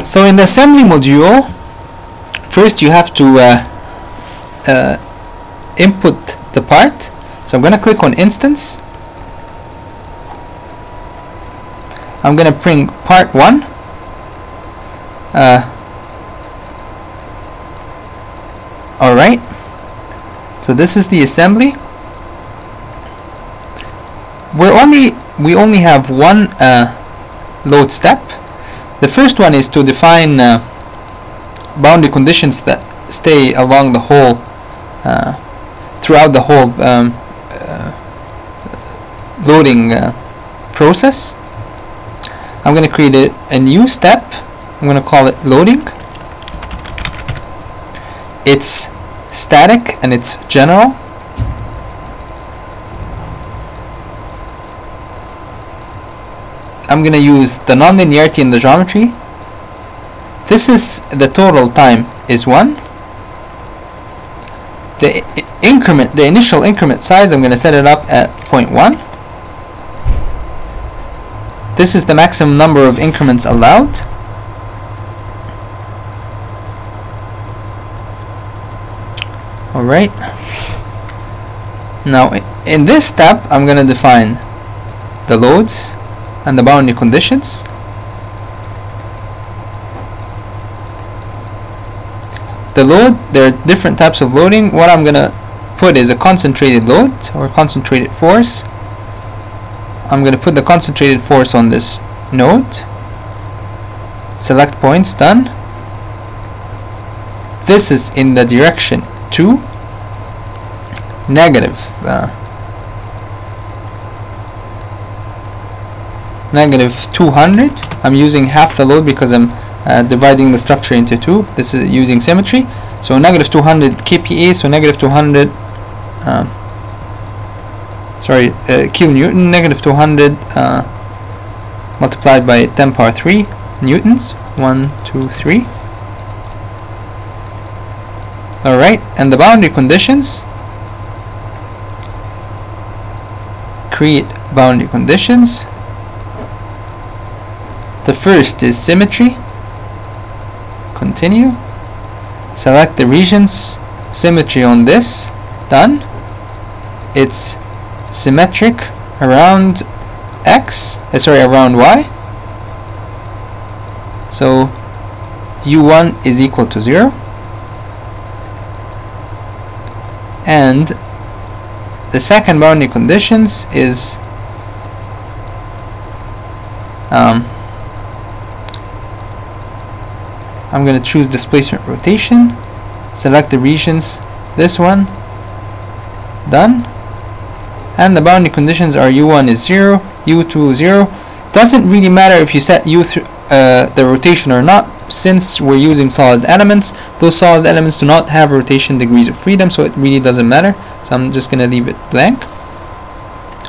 So in the assembly module, first you have to input the part. So I'm going to click on instance. I'm going to bring part 1. Alright, so this is the assembly. We only have one load step. The first one is to define boundary conditions that stay along the whole throughout the whole loading process. I'm going to create a new step. I'm going to call it loading. It's static and it's general. I'm going to use the nonlinearity in the geometry. This is the total time is 1. The initial increment size, I'm going to set it up at 0.1. This is the maximum number of increments allowed. Alright. Now in this step I'm going to define the loads and the boundary conditions. The load, there are different types of loading. What I'm going to put is a concentrated load or concentrated force. I'm going to put the concentrated force on this node. Select points, done. This is in the direction 2, negative 200. I'm using half the load because I'm dividing the structure into 2. This is using symmetry. So negative 200 kPa, so negative 200 kilonewton, negative 200 multiplied by 10 power 3 newtons. 1, 2, 3. Alright, and the boundary conditions. Create boundary conditions. The first is symmetry. Continue. Select the regions. Symmetry on this. Done. It's symmetric around X. Around Y. So U1 is equal to 0. And the second boundary conditions is I'm going to choose displacement rotation, select the regions, this one, done. And the boundary conditions are U1 is 0, U2 0. Doesn't really matter if you set the rotation or not, since we're using solid elements. Those solid elements do not have rotation degrees of freedom, so it really doesn't matter. So I'm just going to leave it blank.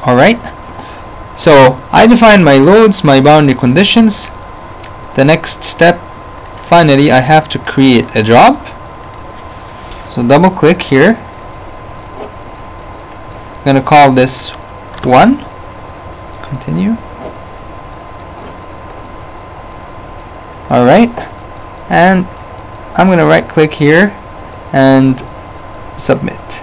Alright, so I define my loads, my boundary conditions. The next step, finally, I have to create a job. So double click here. I'm going to call this 1. Continue. Alright, and I'm going to right click here and submit.